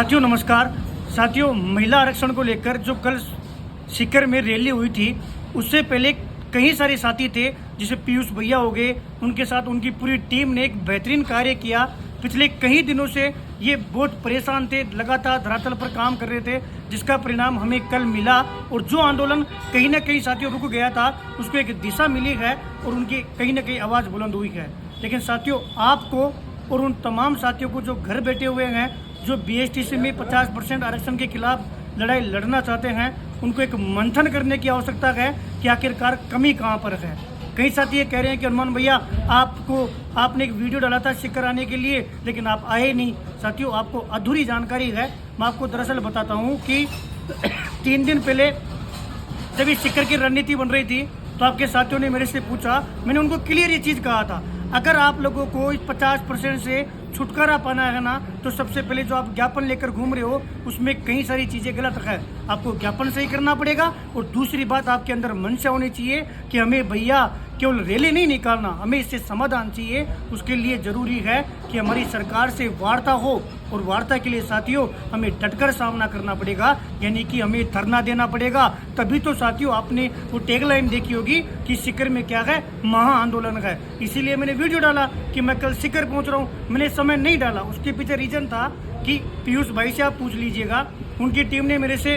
साथियों नमस्कार। साथियों, महिला आरक्षण को लेकर जो कल सीकर में रैली हुई थी, उससे पहले कई सारे साथी थे, जैसे पीयूष भैया हो गए, उनके साथ उनकी पूरी टीम ने एक बेहतरीन कार्य किया। पिछले कई दिनों से ये बहुत परेशान थे, लगातार धरातल पर काम कर रहे थे, जिसका परिणाम हमें कल मिला। और जो आंदोलन कहीं ना कहीं साथियों रुक गया था, उसको एक दिशा मिली है और उनकी कहीं ना कहीं आवाज़ बुलंद हुई है। लेकिन साथियों, आपको और उन तमाम साथियों को जो घर बैठे हुए हैं, जो बीएसटीसी में 50% आरक्षण के खिलाफ लड़ाई लड़ना चाहते हैं, उनको एक मंथन करने की आवश्यकता है कि आखिरकार कमी कहाँ पर है। कई साथी ये कह रहे हैं कि हनुमान भैया आपने एक वीडियो डाला था सीकर आने के लिए, लेकिन आप आए नहीं। साथियों, आपको अधूरी जानकारी है। मैं आपको दरअसल बताता हूँ कि 3 दिन पहले जब इस सीकर की रणनीति बन रही थी, तो आपके साथियों ने मेरे से पूछा, मैंने उनको क्लियर ये चीज़ कहा था, अगर आप लोगों को इस 50% से छुटकारा पाना है ना, तो सबसे पहले जो आप ज्ञापन लेकर घूम रहे हो, उसमें कई सारी चीज़ें गलत है। आपको ज्ञापन सही करना पड़ेगा। और दूसरी बात, आपके अंदर मंशा होनी चाहिए कि हमें भैया केवल रैली नहीं निकालना, हमें इससे समाधान चाहिए। उसके लिए ज़रूरी है कि हमारी सरकार से वार्ता हो, और वार्ता के लिए साथियों हमें डटकर सामना करना पड़ेगा, यानी कि हमें धरना देना पड़ेगा। तभी तो साथियों, आपने वो टैगलाइन देखी होगी कि सीकर में क्या है, महा आंदोलन है। इसीलिए मैंने वीडियो डाला कि मैं कल सीकर पहुंच रहा हूं। मैंने समय नहीं डाला, उसके पीछे रीजन था कि पीयूष भाई से आप पूछ लीजिएगा, उनकी टीम ने मेरे से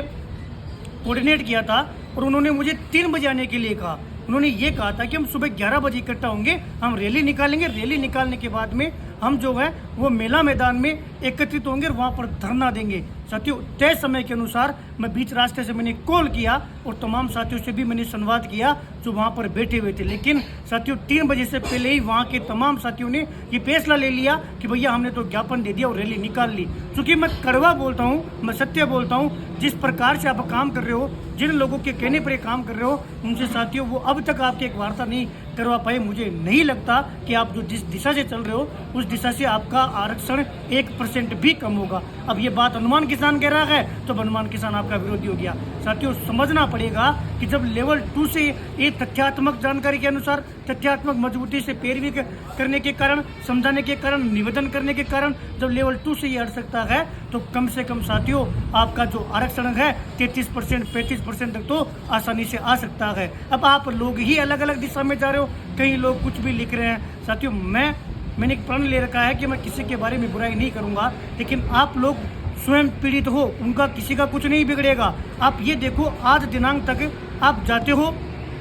कोऑर्डिनेट किया था और उन्होंने मुझे 3 बजे आने के लिए कहा। उन्होंने ये कहा था कि हम सुबह 11 बजे इकट्ठा होंगे, हम रैली निकालेंगे, रैली निकालने के बाद में हम जो है वो मेला मैदान में एकत्रित होंगे और वहाँ पर धरना देंगे। साथियों, तय समय के अनुसार मैं बीच रास्ते से मैंने कॉल किया और तमाम साथियों से भी मैंने संवाद किया जो वहाँ पर बैठे हुए थे। लेकिन साथियों, 3 बजे से पहले ही वहाँ के तमाम साथियों ने ये फैसला ले लिया कि भैया हमने तो ज्ञापन दे दिया और रैली निकाल ली। क्योंकि मैं कड़वा बोलता हूँ, मैं सत्य बोलता हूँ, जिस प्रकार से आप काम कर रहे हो, जिन लोगों के कहने पर काम कर रहे हो, उनसे साथियों वो अब तक आपकी एक वार्ता नहीं करवा पाए। मुझे नहीं लगता कि आप जो जिस दिशा से चल रहे हो, उस दिशा से आपका आरक्षण 1% भी कम होगा। अब ये बात हनुमान किसान कह रहा है, तो हनुमान किसान आपका विरोधी हो गया। साथियों, समझना पड़ेगा कि जब लेवल 2 से ये तथ्यात्मक जानकारी के अनुसार, तथ्यात्मक मजबूती से पैरवी करने के कारण, समझाने के कारण, निवेदन करने के कारण जब लेवल 2 से ये अड़ सकता है, तो कम से कम साथियों आपका जो आरक्षण है 33%, 35% तक तो आसानी से आ सकता है। अब आप लोग ही अलग अलग दिशा में जा रहे हो, कई लोग कुछ भी लिख रहे हैं। साथियों, मैंने एक प्रण ले रखा है कि मैं किसी के बारे में बुराई नहीं करूंगा, लेकिन आप लोग स्वयं पीड़ित हो, उनका किसी का कुछ नहीं बिगड़ेगा। आप ये देखो, आज दिनांक तक आप जाते हो,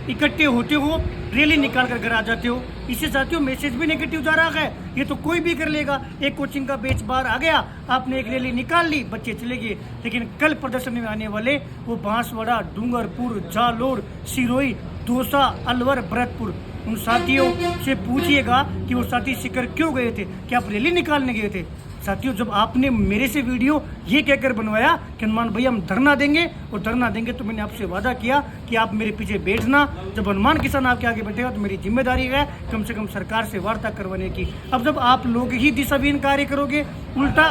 इकट्ठे होते हो, रैली निकाल कर घर आ जाते हो। इससे साथियों मैसेज भी नेगेटिव जा रहा है। ये तो कोई भी कर लेगा। एक कोचिंग का बैच बाहर आ गया, आपने एक रैली निकाल ली, बच्चे चले गए। लेकिन कल प्रदर्शन में आने वाले वो बांसवाड़ा, डूंगरपुर, जालोर, सिरोही, दौसा, अलवर, भरतपुर, उन साथियों से पूछिएगा कि वो साथी सीकर क्यों गए थे, कि आप रैली निकालने गए थे। साथियों, जब आपने मेरे से वीडियो ये कहकर बनवाया कि हनुमान भैया हम धरना देंगे और धरना देंगे, तो मैंने आपसे वादा किया कि आप मेरे पीछे बैठना। जब हनुमान किसान आपके आगे बैठेगा तो मेरी जिम्मेदारी है कम से कम सरकार से वार्ता करवाने की। अब जब आप लोग ही दिशाहीन कार्य करोगे, उल्टा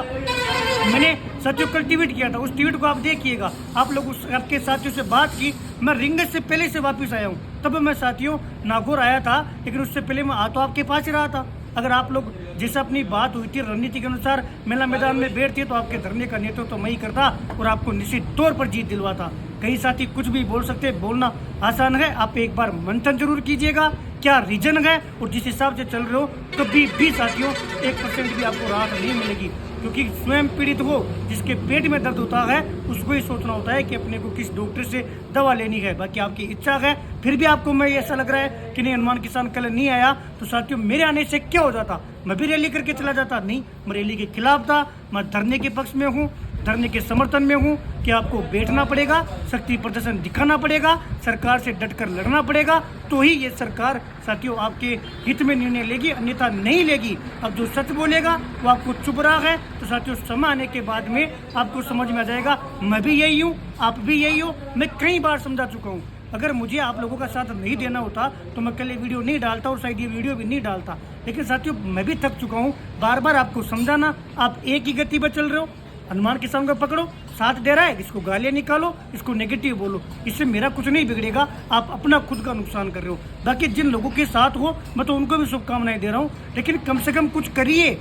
मैंने साथियों कल ट्वीट किया था, उस ट्वीट को आप देखिएगा। आप लोग आपके साथियों से बात की, मैं रिंगत से पहले से वापस आया हूँ। तब मैं साथियों नागौर आया था, लेकिन उससे पहले मैं तो आपके पास ही रहा था। अगर आप लोग जैसे अपनी बात हुई थी रणनीति के अनुसार मेला मैदान में बैठते, तो आपके धरने का नेतृत्व तो मैं ही करता और आपको निश्चित तौर पर जीत दिलवाता। कई साथी कुछ भी बोल सकते, बोलना आसान है। आप एक बार मंथन जरूर कीजिएगा, क्या रीजन है और जिस हिसाब से चल रहे हो, कभी भी साथियों 1% भी आपको राहत नहीं मिलेगी। क्योंकि स्वयं पीड़ित हो, जिसके पेट में दर्द होता है, उसको ही सोचना होता है कि अपने को किस डॉक्टर से दवा लेनी है। बाकी आपकी इच्छा है। फिर भी आपको मैं ऐसा लग रहा है कि नहीं, हनुमान किसान कल नहीं आया, तो साथियों मेरे आने से क्या हो जाता, मैं भी रैली करके चला जाता। नहीं, मैं रैली के खिलाफ था, मैं धरने के पक्ष में हूँ, धरने के समर्थन में हूँ कि आपको बैठना पड़ेगा, शक्ति प्रदर्शन दिखाना पड़ेगा, सरकार से डटकर लड़ना पड़ेगा, तो ही ये सरकार साथियों आपके हित में निर्णय लेगी, अन्यथा नहीं लेगी। अब जो सच बोलेगा वो आपको चुप रहा है, तो साथियों समय आने के बाद में आपको समझ में आ जाएगा, मैं भी यही हूँ, आप भी यही हो। मैं कई बार समझा चुका हूँ। अगर मुझे आप लोगों का साथ नहीं देना होता तो मैं कल ये वीडियो नहीं डालता और शायद ये वीडियो भी नहीं डालता। लेकिन साथियों मैं भी थक चुका हूँ बार बार आपको समझाना। आप एक ही गति पर चल रहे हो, हनुमान किसान को पकड़ो, साथ दे रहा है, इसको गालियाँ निकालो, इसको नेगेटिव बोलो, इससे मेरा कुछ नहीं बिगड़ेगा। आप अपना खुद का नुकसान कर रहे हो। बाकी जिन लोगों के साथ हो मैं तो उनको भी शुभकामनाएं दे रहा हूँ, लेकिन कम से कम कुछ करिए।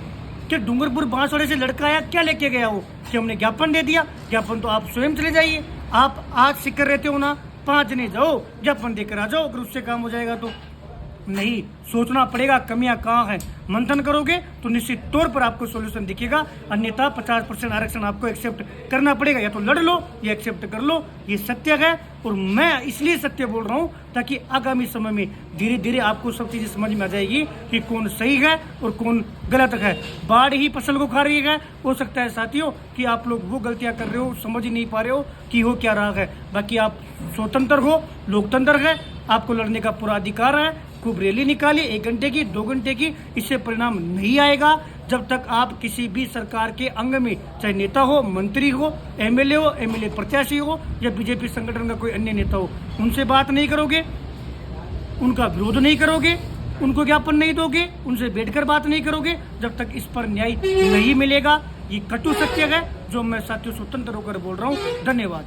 कि डूंगरपुर बांसवाड़े से लड़का आया, क्या लेके गया वो, कि हमने ज्ञापन दे दिया। ज्ञापन तो आप स्वयं चले जाइए, आप आज सीकर रहते हो ना, 5 जने जाओ, ज्ञापन देकर आ जाओ, अगर उससे काम हो जाएगा तो। नहीं, सोचना पड़ेगा कमियां कहाँ हैं, मंथन करोगे तो निश्चित तौर पर आपको सॉल्यूशन दिखेगा। अन्यथा 50% आरक्षण आपको एक्सेप्ट करना पड़ेगा, या तो लड़ लो या एक्सेप्ट कर लो, ये सत्य है। और मैं इसलिए सत्य बोल रहा हूँ ताकि आगामी समय में धीरे धीरे आपको सब चीज़ें समझ में आ जाएगी कि कौन सही है और कौन गलत है। बाढ़ ही फसल को खा रही है, हो सकता है साथियों कि आप लोग वो गलतियां कर रहे हो, समझ ही नहीं पा रहे हो कि हो क्या रहा है। बाकी आप स्वतंत्र हो, लोकतंत्र है, आपको लड़ने का पूरा अधिकार है। खूब रैली निकाली, 1 घंटे की, 2 घंटे की, इससे परिणाम नहीं आएगा जब तक आप किसी भी सरकार के अंग में, चाहे नेता हो, मंत्री हो, एमएलए हो, एमएलए प्रत्याशी हो, या बीजेपी संगठन का कोई अन्य नेता हो, उनसे बात नहीं करोगे, उनका विरोध नहीं करोगे, उनको ज्ञापन नहीं दोगे, उनसे बैठकर बात नहीं करोगे, जब तक इस पर न्याय नहीं मिलेगा। ये कटु सत्य है जो मैं साथियों स्वतंत्र होकर बोल रहा हूँ। धन्यवाद।